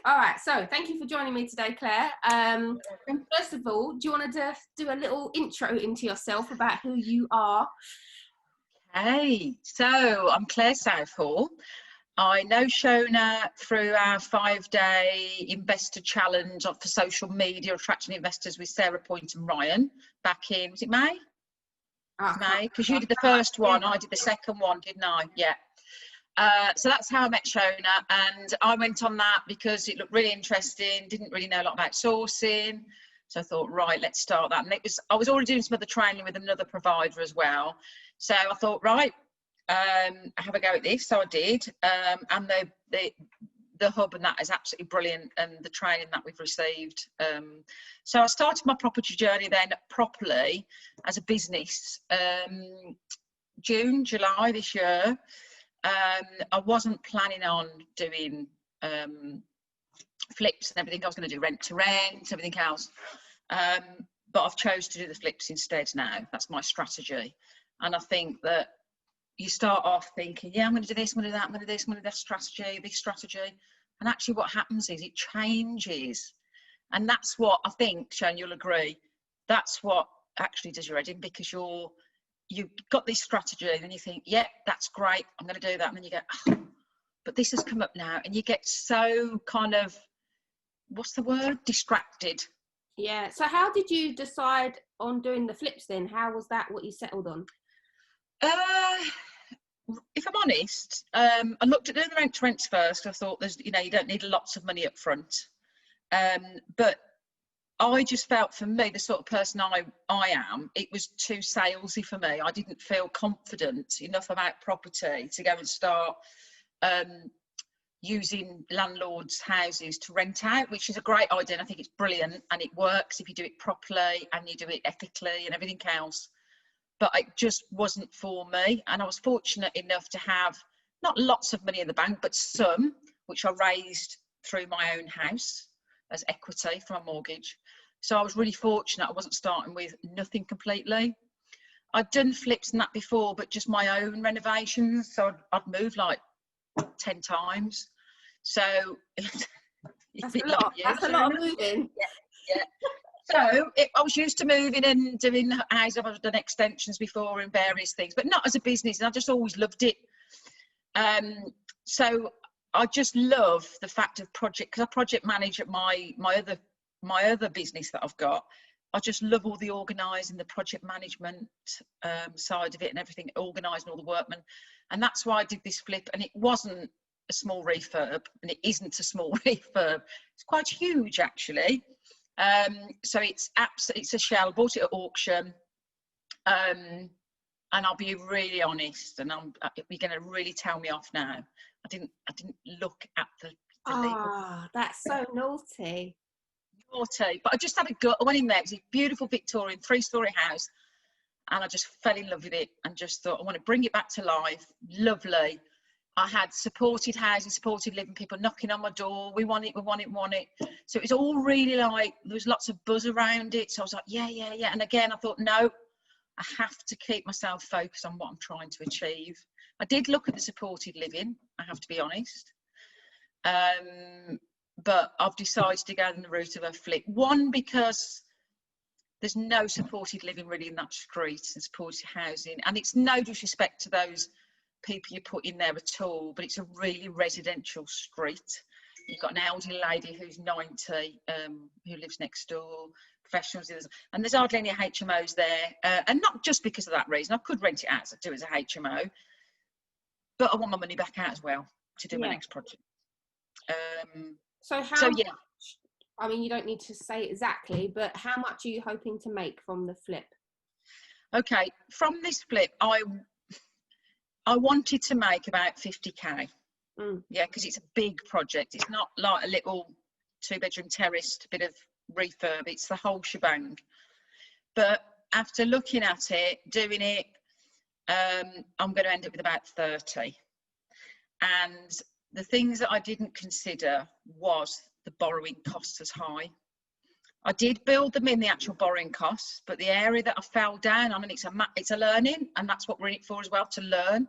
All right, so thank you for joining me today, Claire. First of all, do you want to do a little intro into yourself about who you are? Hey, so I'm Claire Southall. I know Shona through our 5-day investor challenge for social media, attracting investors with Sarah Point and Ryan back in, was it May? May, because you did the first one, I did the second one, didn't I? Yeah. So that's how I met Shona, and I went on that because it looked really interesting, didn't really know a lot about sourcing. So I thought, right, let's start that. And I was already doing some other training with another provider as well. So I thought, right, have a go at this. So I did. And the hub and that is absolutely brilliant, and the training that we've received. So I started my property journey then properly as a business, June, July this year. I wasn't planning on doing flips and everything. I was going to do rent to rent, everything else. But I've chose to do the flips instead now. That's my strategy. And I think that you start off thinking, yeah, I'm going to do this, I'm going to do that, I'm going to do this, I'm going to do that strategy, this strategy. And actually what happens is it changes. And that's what I think, Shona, you'll agree, that's what actually does your head in, because you've got this strategy and then you think, yeah, that's great, I'm going to do that. And then you go, oh, but this has come up now. And you get so kind of, what's the word? Distracted. Yeah. So how did you decide on doing the flips then? How was that what you settled on? If I'm honest, I looked at doing the rent to rents first. I thought you don't need lots of money up front. But I just felt, for me, the sort of person I am, it was too salesy for me. I didn't feel confident enough about property to go and start using landlords' houses to rent out, which is a great idea. And I think it's brilliant, and it works if you do it properly and you do it ethically and everything else. But it just wasn't for me. And I was fortunate enough to have not lots of money in the bank, but some, which I raised through my own house as equity for my mortgage. So I was really fortunate. I wasn't starting with nothing completely. I'd done flips and that before, but just my own renovations. So I'd moved like 10 times. So that's a lot of moving. Yeah. So I was used to moving and doing houses. I've done extensions before and various things, but not as a business. And I just always loved it. So I just love the fact of project, because I project manage at my other business that I've got. I just love all the organising, the project management side of it, and everything, organising all the workmen. And that's why I did this flip. And it wasn't a small refurb, and it isn't a small refurb. It's quite huge, actually. So it's a shell. Bought it at auction. And I'll be really honest, and you're going to really tell me off now. I didn't look at the legal. That's so naughty. But I just had a gut. I went in there. It was a beautiful Victorian 3-storey house, and I just fell in love with it and just thought, I want to bring it back to life. Lovely. I had supported housing, supported living, people knocking on my door. We want it, we want it, we want it. So it was all really like, there was lots of buzz around it. So I was like, yeah. And again, I thought, no, I have to keep myself focused on what I'm trying to achieve. I did look at the supported living, I have to be honest. But I've decided to go down the route of a flip. One, because there's no supported living really in that street and supported housing. And it's no disrespect to those people you put in there at all, but it's a really residential street. You've got an elderly lady who's 90, who lives next door, professionals, and there's hardly any HMOs there. And not just because of that reason. I could rent it out as I do as a HMO, but I want my money back out as well to do my next project. So much, I mean, you don't need to say exactly, but how much are you hoping to make from the flip? Okay, from this flip, I wanted to make about 50k. Yeah, because it's a big project. It's not like a little 2-bedroom terraced bit of refurb. It's the whole shebang. But after looking at it, doing it, I'm going to end up with about 30. And the things that I didn't consider was the borrowing costs as high. I did build them in the actual borrowing costs, but the area that I fell down on, and it's a learning, and that's what we're in it for as well, to learn.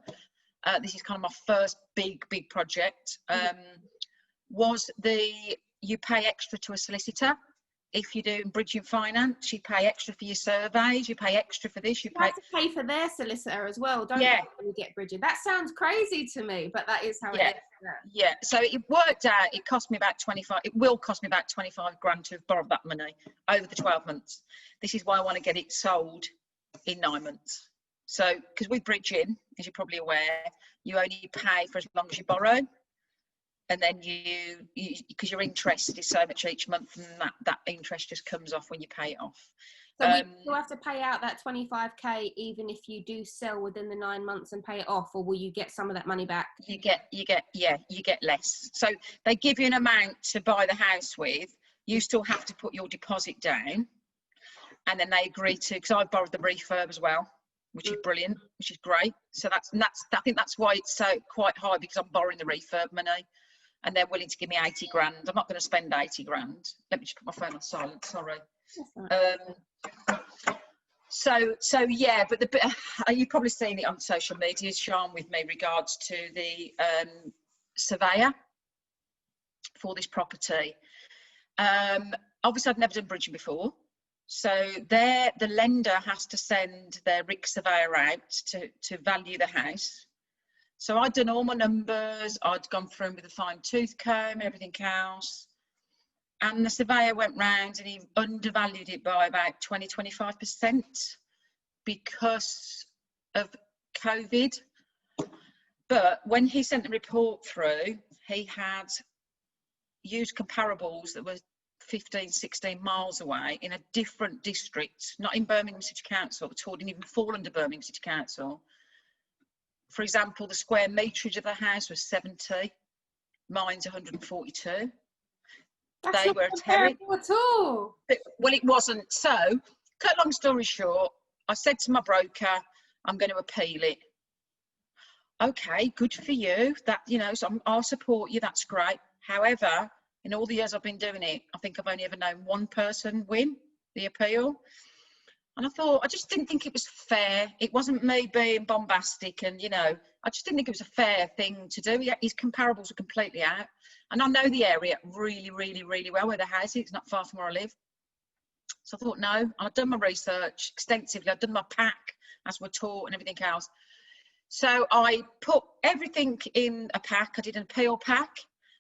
This is kind of my first big project. was you pay extra to a solicitor. If you're doing bridging finance, you pay extra for your surveys, you pay extra for this, you have to pay for their solicitor as well, don't you, when you get bridging? That sounds crazy to me, but that is how it is. Yeah, so it worked out, it cost me about 25, it will cost me about 25 grand to have borrowed that money over the 12 months. This is why I want to get it sold in 9 months. So, because with bridging, as you're probably aware, you only pay for as long as you borrow. And then because your interest is so much each month, and that interest just comes off when you pay it off. So we still have to pay out that 25k even if you do sell within the 9 months and pay it off, or will you get some of that money back? You get less. So they give you an amount to buy the house with. You still have to put your deposit down, and then they agree to, because I borrowed the refurb as well, which is brilliant, which is great. So I think that's why it's so quite high, because I'm borrowing the refurb money. And they're willing to give me 80 grand. I'm not going to spend 80 grand. Let me just put my phone on silent, sorry. So yeah, but you've probably seen it on social media, Sean, with me regards to the surveyor for this property. Obviously, I've never done bridging before. So the lender has to send their RIC surveyor out to value the house. So I'd done all my numbers, I'd gone through with a fine tooth comb and everything else. And the surveyor went round and he undervalued it by about 20-25% because of COVID. But when he sent the report through, he had used comparables that were 15, 16 miles away in a different district, not in Birmingham City Council at all, didn't even fall under Birmingham City Council. For example, the square meterage of the house was 70, mine's 142. That's they not were comparable at all. Well, it wasn't. So, cut long story short, I said to my broker, I'm going to appeal it. Okay, good for you. That, you know, so I'll support you. That's great. However, in all the years I've been doing it, I think I've only ever known one person win the appeal. And I just didn't think it was fair. It wasn't me being bombastic and, you know, I just didn't think it was a fair thing to do. His comparables were completely out. And I know the area really, really, really well where the house is. It's not far from where I live. So I thought, no, I'd done my research extensively. I'd done my pack as we're taught and everything else. So I put everything in a pack. I did an appeal pack.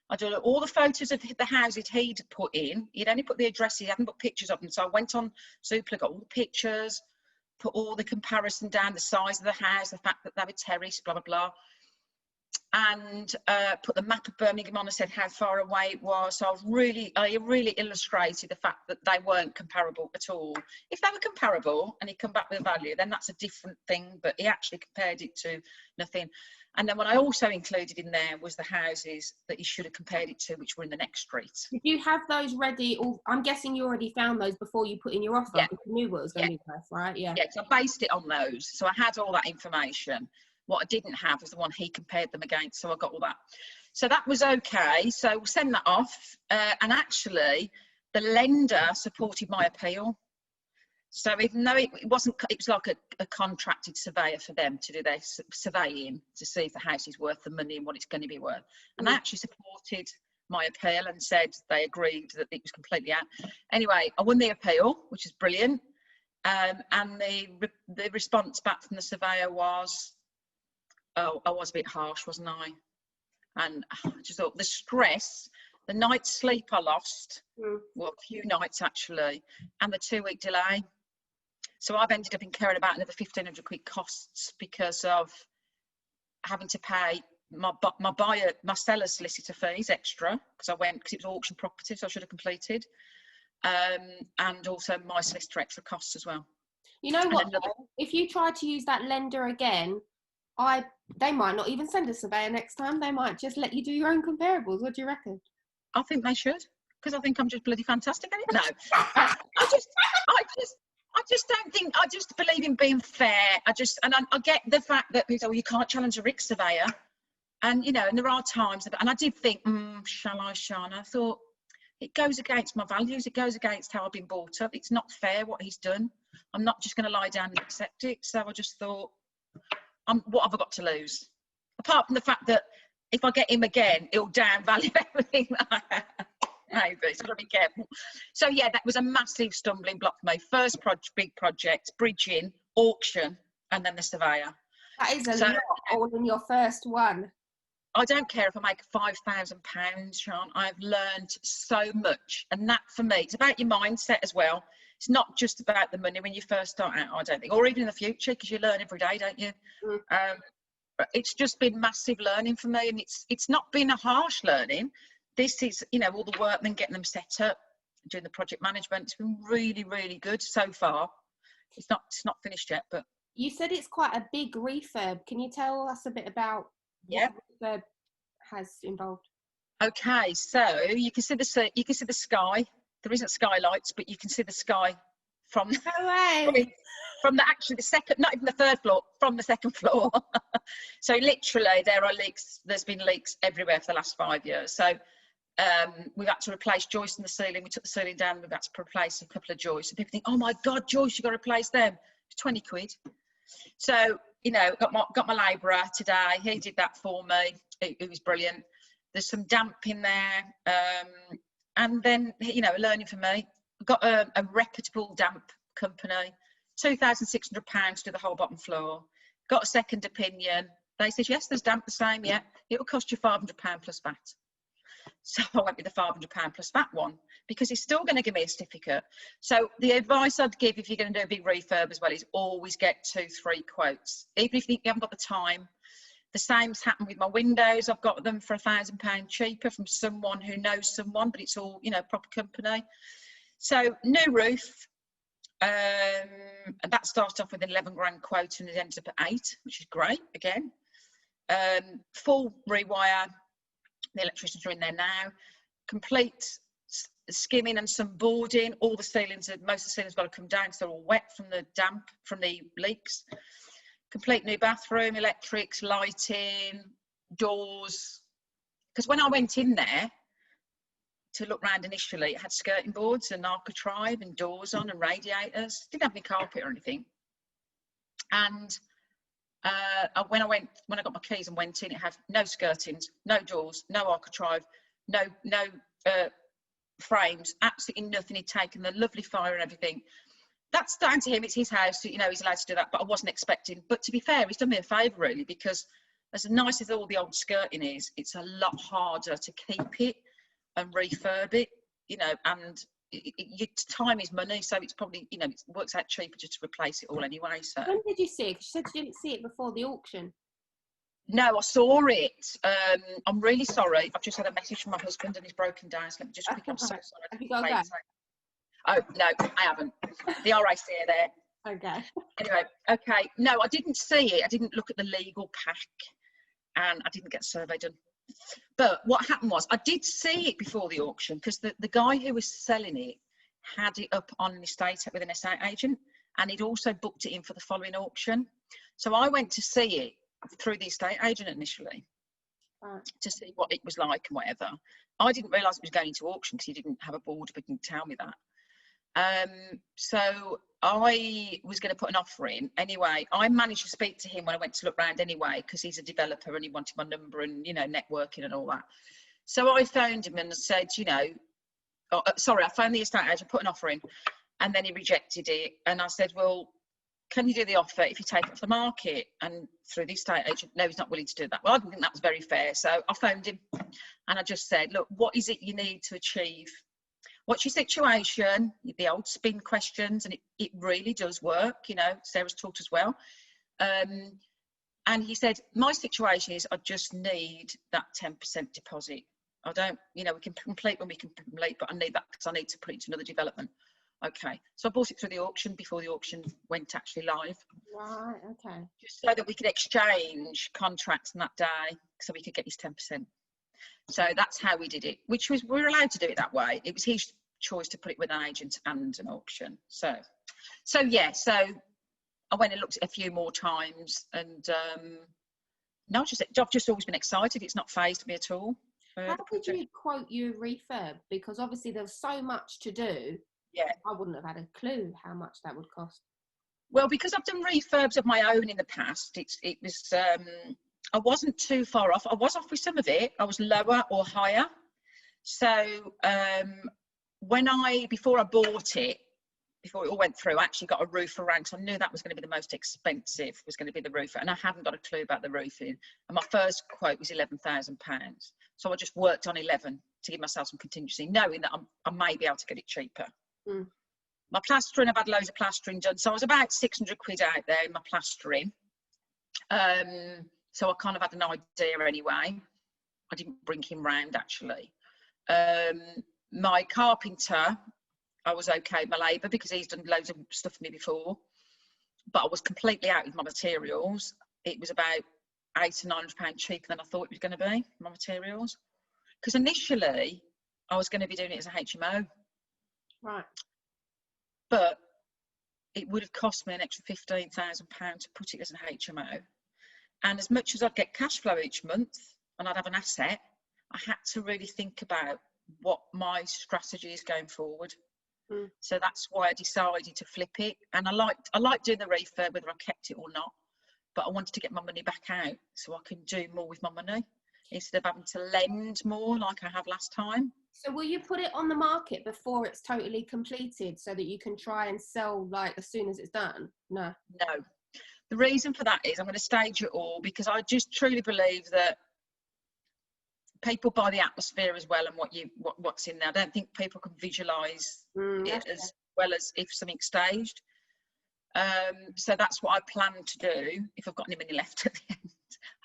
I did all the photos of the houses he'd put in. He'd only put the addresses, he hadn't put pictures of them. So I went on Zoopla, got all the pictures, put all the comparison down, the size of the house, the fact that they were terraced, blah, blah, blah. And put the map of Birmingham on and said how far away it was. So I really illustrated the fact that they weren't comparable at all. If they were comparable and he'd come back with a value, then that's a different thing. But he actually compared it to nothing. And then what I also included in there was the houses that he should have compared it to, which were in the next street. Did you have those ready? Or I'm guessing you already found those before you put in your offer. Yeah. Because you knew what was going to be priced, right? Yeah. Yeah, so I based it on those. So I had all that information. What I didn't have was the one he compared them against. So I got all that. So that was okay. So we'll send that off. And actually, the lender supported my appeal. So even though it was like a contracted surveyor for them to do their surveying to see if the house is worth the money and what it's going to be worth. And they actually supported my appeal and said they agreed that it was completely out. Anyway, I won the appeal, which is brilliant. And the response back from the surveyor was, oh, I was a bit harsh, wasn't I? And I just thought the stress, the night's sleep I lost, well, a few nights actually, and the 2-week delay. So I've ended up incurring about another 1,500 quid costs because of having to pay my seller's solicitor fees extra because it was auction property, so I should have completed, and also my solicitor extra costs as well. You know what? If you try to use that lender again, they might not even send a surveyor next time. They might just let you do your own comparables. What do you reckon? I think they should, because I think I'm just bloody fantastic at it. No, I just don't think, I just believe in being fair. I get the fact that people say, well, you can't challenge a RIC surveyor. And, you know, and there are times, and I did think, shall I, Shona? I thought, it goes against my values. It goes against how I've been brought up. It's not fair what he's done. I'm not just going to lie down and accept it. So I just thought, what have I got to lose? Apart from the fact that if I get him again, he'll downvalue everything that I have. Maybe, so I've got to be careful. So yeah, that was a massive stumbling block for me. First big project, bridging, auction, and then the surveyor. That is a lot, all in your first one. I don't care if I make £5,000, Sean. I've learned so much, and that for me, it's about your mindset as well. It's not just about the money when you first start out, I don't think, or even in the future, because you learn every day, don't you? But it's just been massive learning for me, and it's not been a harsh learning. This is, you know, all the work, then getting them set up, doing the project management. It's been really, really good so far. It's not finished yet, but you said it's quite a big refurb. Can you tell us a bit about what refurb has involved? Okay, so you can see the sky. There isn't skylights, but you can see the sky from from the second, not even the third floor, from the second floor. So literally, there are leaks. There's been leaks everywhere for the last 5 years. So we've had to replace joists in the ceiling. We took the ceiling down. We've had to replace a couple of joists. And people think, oh my God, joists, you've got to replace them. It's 20 quid. So, you know, got my labourer today. He did that for me. It was brilliant. There's some damp in there. And then, you know, learning for me. I've got a reputable damp company. £2,600 to do the whole bottom floor. Got a second opinion. They said, yes, there's damp the same. Yeah, it'll cost you £500 plus VAT. So I went with the £500 plus VAT one, because he's still going to give me a certificate. So the advice I'd give if you're going to do a big refurb as well is always get 2-3 quotes, even if you haven't got the time. The same's happened with my windows. I've got them for £1,000 cheaper from someone who knows someone, but it's all, you know, proper company. So new roof, and that started off with an 11 grand quote and it ended up at 8, which is great again. Full rewire. The electricians are in there now. Complete skimming and some boarding. All the ceilings, most of the ceilings got to come down because they're all wet from the damp, from the leaks. Complete new bathroom, electrics, lighting, doors. Because when I went in there to look round initially, it had skirting boards and architrave and doors on and radiators. Didn't have any carpet or anything. And when I got my keys and went in, it had no skirtings, no doors, no architrave, no frames, absolutely nothing. He'd taken the lovely fire and everything. That's down to him. It's his house. You know, he's allowed to do that. But I wasn't expecting. But to be fair, he's done me a favour really, because as nice as all the old skirting is, it's a lot harder to keep it and refurb it. You know, and your time is money, so it's probably, you know, it works out cheaper just to replace it all anyway. So when did you see it? 'Cause you said you didn't see it before the auction. No, I saw it. I'm really sorry. I've just had a message from my husband and he's broken down. So let me just quickly. I'm so sorry. Have you got that? Oh no, I haven't. The RAC are there. Okay. Anyway, okay. No, I didn't see it. I didn't look at the legal pack, and I didn't get a survey done. But what happened was, I did see it before the auction, because the guy who was selling it had it up on an estate with an estate agent, and he'd also booked it in for the following auction. So I went to see it through the estate agent initially, to see what it was like and whatever. I didn't realise it was going to auction because he didn't have a board, but didn't tell me that. So I was going to put an offer in anyway. I managed to speak to him when I went to look round anyway, because he's a developer and he wanted my number and, you know, networking and all that. So I phoned him and said, you know, I phoned the estate agent, put an offer in, and then he rejected it. And I said, well, can you do the offer if you take it off the market? And through the estate agent, no, he's not willing to do that. Well, I didn't think that was very fair. So I phoned him and I just said, look, what is it you need to achieve? What's your situation? The old spin questions, and it really does work. You know, Sarah's talked as well. And he said, my situation is I just need that 10% deposit. I don't, you know, we can complete when we can complete, but I need that because I need to put it into another development. Okay, so I bought it through the auction before the auction went actually live. Right, okay. Just so that we could exchange contracts on that day, so we could get his 10%. So that's how we did it, which was, we were allowed to do it that way. It was his choice to put it with an agent and an auction. So yeah, so I went and looked at a few more times, and no, I've just always been excited. It's not fazed me at all. How did you quote your refurb? Because obviously there's so much to do. Yeah, I wouldn't have had a clue how much that would cost. Well, because I've done refurbs of my own in the past, it was I wasn't too far off. I was off with some of it. I was lower or higher. So before I bought it, before it all went through, I actually got a roofer around, because I knew that was going to be the most expensive, was going to be the roofer, and I haven't got a clue about the roofing. And my first quote was £11,000. So I just worked on 11 to give myself some contingency, knowing that I may be able to get it cheaper. Mm. My plastering, I've had loads of plastering done, so I was about 600 quid out there in my plastering. So I kind of had an idea anyway. I didn't bring him round, actually. My carpenter, I was okay with my labour, because he's done loads of stuff for me before, but I was completely out with my materials. It was about £800 to £900 cheaper than I thought it was going to be, my materials, because initially I was going to be doing it as a HMO, right? But it would have cost me an extra £15,000 to put it as an HMO, and as much as I'd get cash flow each month and I'd have an asset, I had to really think about what my strategy is going forward. So that's why I decided to flip it. And I liked doing the refurb, whether I kept it or not, but I wanted to get my money back out so I can do more with my money instead of having to lend more like I have last time. So will you put it on the market before it's totally completed so that you can try and sell like as soon as it's done? No. The reason for that is I'm going to stage it all, because I just truly believe that people buy the atmosphere as well, and what's in there. I don't think people can visualise it as well as if something's staged. So that's what I plan to do if I've got any money left at the end.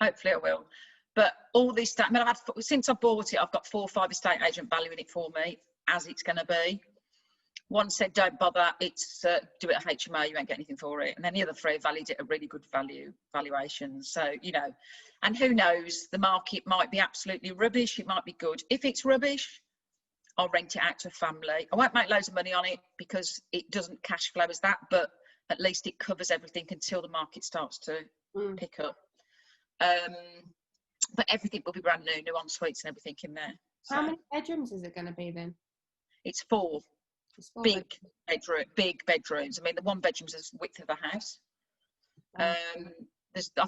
Hopefully I will. But all this stuff, I mean, since I bought it, I've got 4 or 5 estate agents valuing it for me as it's going to be. One said, don't bother, it's do it at HMO, you won't get anything for it. And then the other 3 valued it at really good valuation. So, you know, and who knows, the market might be absolutely rubbish, it might be good. If it's rubbish, I'll rent it out to a family. I won't make loads of money on it because it doesn't cash flow as that, but at least it covers everything until the market starts to pick up. But everything will be brand new en-suites and everything in there. So. How many bedrooms is it going to be then? It's 4. Big bedrooms. I mean, the 1 bedroom's the width of the house. I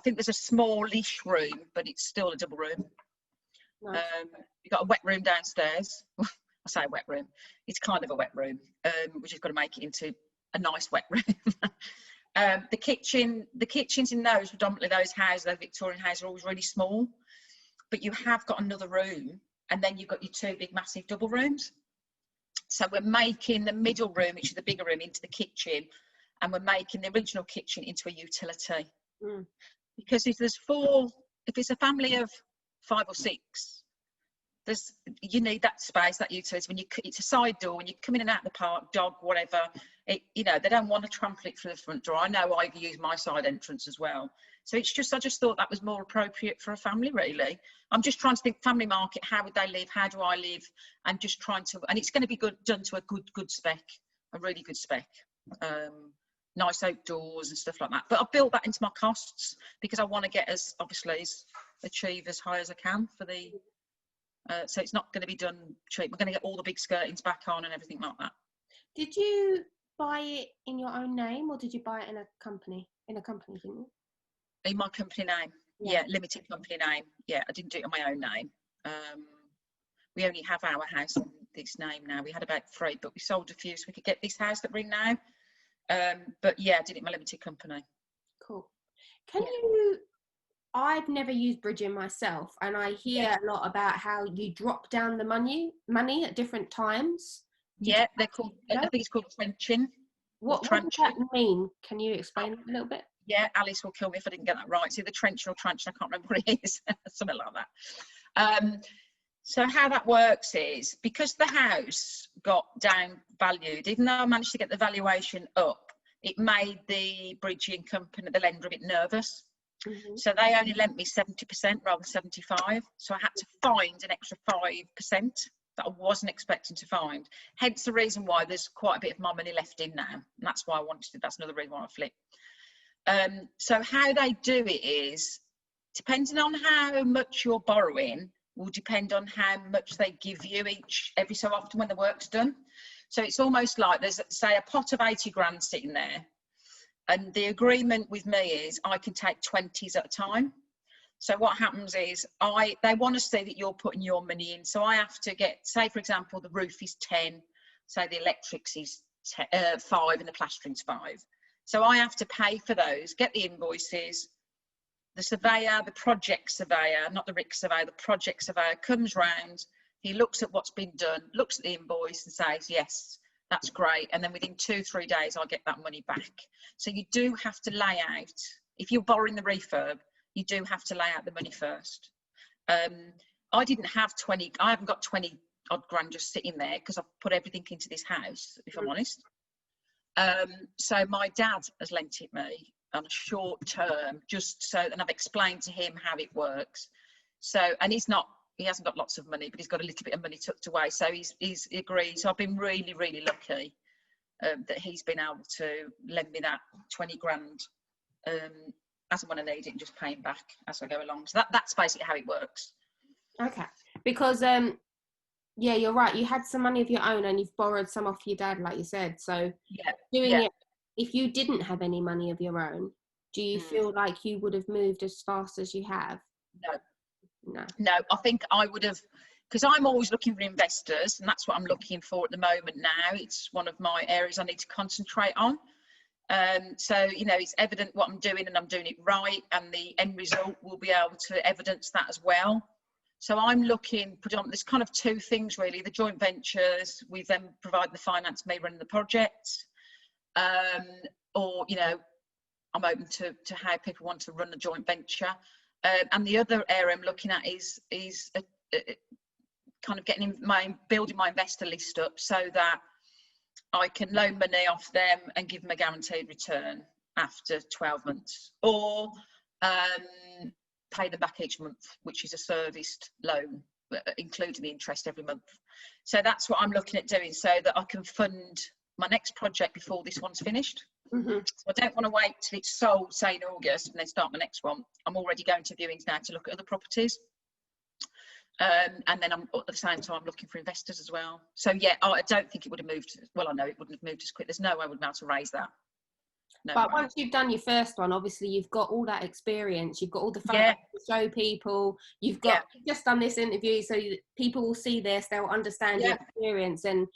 think there's a smallish room, but it's still a double room. Nice. You've got a wet room downstairs. I say wet room. It's kind of a wet room, which you've got to make it into a nice wet room. The kitchens in those, predominantly those houses, those Victorian houses, are always really small. But you have got another room, and then you've got your 2 big, massive double rooms. So we're making the middle room, which is the bigger room, into the kitchen, and we're making the original kitchen into a utility. Because if it's a family of 5 or 6, you need that space, that utility. It's a side door, when you come in and out of the park, dog, whatever, they don't want to trample it through the front door. I know I use my side entrance as well. So I just thought that was more appropriate for a family, really. I'm just trying to think family market, how would they live? How do I live? And just trying to, and it's going to be done to a good spec, a really good spec. Nice oak doors and stuff like that. But I've built that into my costs because I want to get achieve as high as I can for the, so it's not going to be done cheap. We're going to get all the big skirtings back on and everything like that. Did you buy it in your own name, or did you buy it in a company? In a company, didn't you? In my company name, yeah, limited company name. Yeah, I didn't do it on my own name. We only have our house in this name now. We had about 3, but we sold a few so we could get this house that we're in now. But yeah, I did it in my limited company. Cool. I've never used bridging myself, and I hear a lot about how you drop down the money at different times. Yeah, they're called, I think it's called trenching. What does that mean? Can you explain it a little bit? Yeah, Alice will kill me if I didn't get that right. So the trench or trench, I can't remember what it is, something like that. So how that works is, because the house got down valued, even though I managed to get the valuation up, it made the bridging company, the lender, a bit nervous. So they only lent me 70% rather than 75%. So I had to find an extra 5% that I wasn't expecting to find. Hence the reason why there's quite a bit of my money left in now. And that's why I wanted it. That's another reason why I flipped. So how they do it is, depending on how much you're borrowing, will depend on how much they give you every so often when the work's done. So it's almost like there's, say, a pot of 80 grand sitting there, and the agreement with me is I can take 20s at a time. So what happens is they want to see that you're putting your money in. So I have to get, say for example, the roof is 10, say the electrics is 5 and the plastering's 5. So I have to pay for those, get the invoices. The surveyor, the project surveyor, not the RIC surveyor, the project surveyor comes round. He looks at what's been done, looks at the invoice and says, yes, that's great. And then within 2-3 days, I'll get that money back. So you do have to lay out, if you're borrowing the refurb, you do have to lay out the money first. I didn't have 20, I haven't got 20 odd grand just sitting there because I've put everything into this house, if I'm honest. So my dad has lent it me on a short term, just so, and I've explained to him how it works. So, and he hasn't got lots of money, but he's got a little bit of money tucked away. So he's agreed. So I've been really, really lucky that he's been able to lend me that 20 grand as and when I need it and just paying back as I go along. So that's basically how it works. Okay. Because, yeah, you're right. You had some money of your own and you've borrowed some off your dad, like you said. So it, if you didn't have any money of your own, do you feel like you would have moved as fast as you have? No, I think I would have, because I'm always looking for investors, and that's what I'm looking for at the moment now. It's one of my areas I need to concentrate on. So, you know, it's evident what I'm doing and I'm doing it right, and the end result will be able to evidence that as well. So I'm looking predominantly, there's kind of two things really: the joint ventures, we then provide the finance, me running the project, or, you know, I'm open to how people want to run a joint venture. And the other area I'm looking at is kind of building my investor list up so that I can loan money off them and give them a guaranteed return after 12 months, or pay them back each month, which is a serviced loan, including the interest every month. So that's what I'm looking at doing, so that I can fund my next project before this one's finished. So I don't want to wait till it's sold, say in August, and then start my next one. I'm already going to viewings now to look at other properties. And then I'm at the same time looking for investors as well. So yeah, I don't think it would have moved. Well, I know it wouldn't have moved as quick. There's no way I would be able to raise that. No but way. Once you've done your first one, obviously you've got all that experience. You've got all the photos to show people. You've just done this interview, so people will see this. They'll understand your experience, and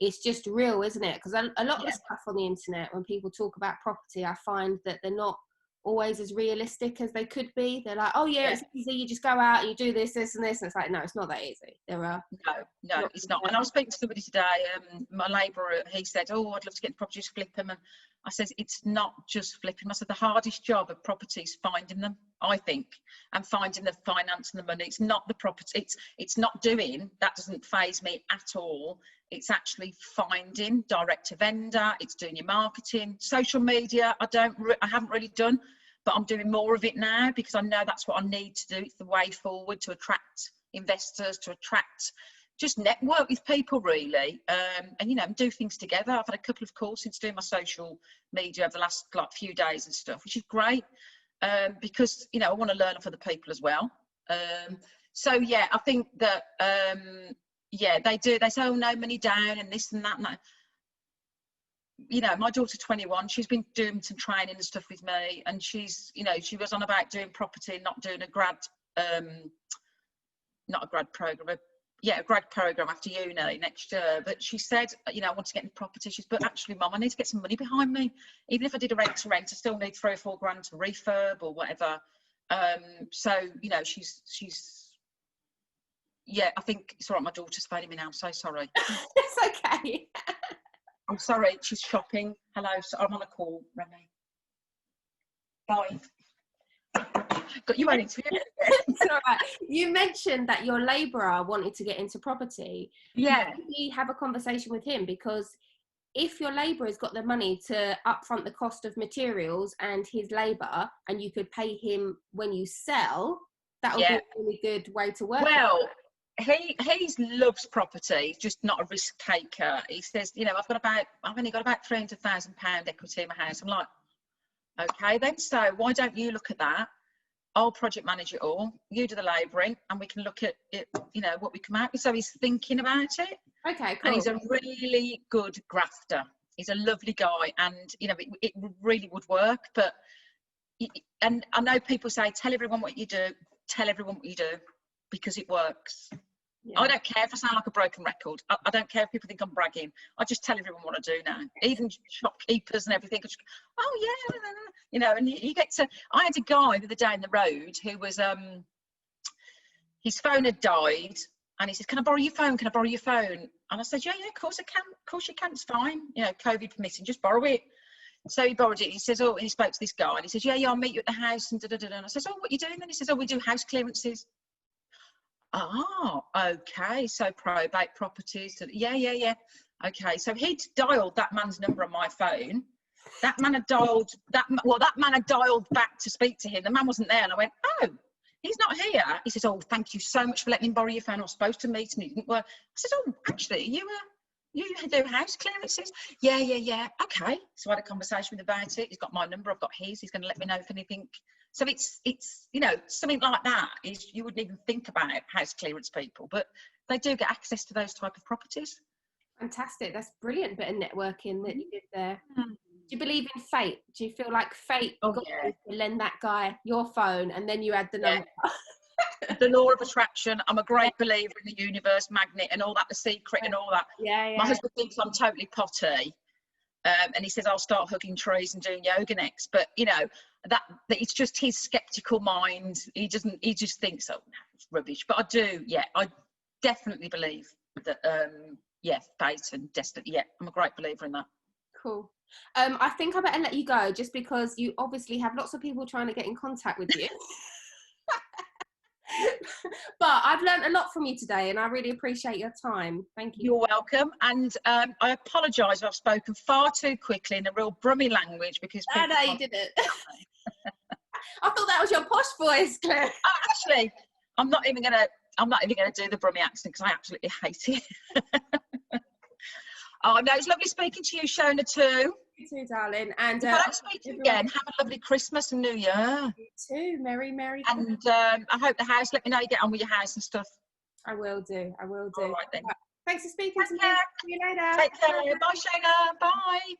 it's just real, isn't it? Because a lot of the stuff on the internet, when people talk about property, I find that they're not always as realistic as they could be. They're like, oh yeah, it's easy, you just go out and you do this and this, and it's like, no, it's not that easy. There are no, it's not. And I was speaking to somebody today, my labourer, he said, oh, I'd love to get into property, just flip them. And I said, it's not just flipping. I said, the hardest job of property is finding them, I think, and finding the finance and the money. It's not the property, it's not doing, that doesn't faze me at all. It's actually finding direct to vendor, it's doing your marketing, social media. I haven't really done, but I'm doing more of it now because I know that's what I need to do. It's the way forward to attract investors, to attract, just network with people really, and, you know, do things together. I've had a couple of calls since doing my social media over the last few days and stuff, which is great, because, you know, I want to learn off other people as well. So yeah, I think that they do. They say, oh, no money down and this and that. And that. You know, my daughter's 21. She's been doing some training and stuff with me, and she's, you know, she was on about doing property, not doing a grad, not a grad program, a grad program after uni next year. But she said, you know, I want to get into property. She said, but actually, Mum, I need to get some money behind me. Even if I did a rent to rent, I still need 3 or 4 grand to refurb or whatever. So, you know, she's. Yeah, I think it's all right. My daughter's phoning me now. I'm so sorry. It's okay. I'm sorry. She's shopping. Hello. So I'm on a call, Remy. Bye. Got you on interview. It's all right. You mentioned that your labourer wanted to get into property. Yeah. Maybe have a conversation with him, because if your labourer's got the money to upfront the cost of materials and his labour, and you could pay him when you sell, that would be a really good way to work. Well, he loves property, just not a risk taker. He says, you know, I've only got about £300,000 equity in my house. I'm like, okay then, so why don't you look at that? I'll project manage it all, you do the labouring, and we can look at it, you know, what we come out with. So he's thinking about it. Okay, cool. And he's a really good grafter. He's a lovely guy, and, you know, it really would work. But and I know people say, tell everyone what you do, tell everyone what you do, because it works. Yeah. I don't care if I sound like a broken record. I don't care if people think I'm bragging. I just tell everyone what I do now. Even shopkeepers and everything. Oh yeah, you know. And you get to. I had a guy the other day in the road who was his phone had died, and he said, "Can I borrow your phone? Can I borrow your phone?" And I said, "Yeah, of course I can. Of course you can. It's fine. You know, COVID permitting, just borrow it." So he borrowed it. He says, "Oh," and he spoke to this guy, and he says, "Yeah, I'll meet you at the house." And And I says, "Oh, what are you doing then?" He says, "Oh, we do house clearances." Oh, okay. So probate properties. Yeah. Okay. So he'd dialed that man's number on my phone. That man had dialed that man had dialed back to speak to him. The man wasn't there, and I went, "Oh, he's not here." He says, "Oh, thank you so much for letting me borrow your phone. I was supposed to meet and it didn't work." I said, "Oh, actually, you do house clearances?" Yeah. Okay. So I had a conversation with him about it. He's got my number. I've got his. He's going to let me know if anything. So it's you know, something like that is you wouldn't even think about house clearance people, but they do get access to those type of properties. Fantastic. That's brilliant bit of networking that you did there. Do you believe in fate? Do you feel like fate got you to lend that guy your phone and then you had the number? The law of attraction. I'm a great believer in the universe, magnet and all that, the secret and all that. Yeah. My husband thinks I'm totally potty. And he says I'll start hugging trees and doing yoga next, but you know that it's just his skeptical mind. He just thinks, oh, it's rubbish. But I definitely believe that fate and destiny. Yeah, I'm a great believer in that. Cool. I think I better let you go, just because you obviously have lots of people trying to get in contact with you. But I've learned a lot from you today, and I really appreciate your time. Thank you. You're welcome. And I apologise if I've spoken far too quickly in a real Brummie language, because no, you didn't. I thought that was your posh voice, Claire. Oh, actually, I'm not even gonna do the Brummie accent because I absolutely hate it. Oh no, it's lovely speaking to you, Shona, too. You too, darling. And if I don't speak to you again, have a lovely Christmas and New Year. You too. Merry And I hope the house, let me know you get on with your house and stuff. I will do. All right then. Thanks for speaking to me. See you later. Take care. Bye, Shona. Bye.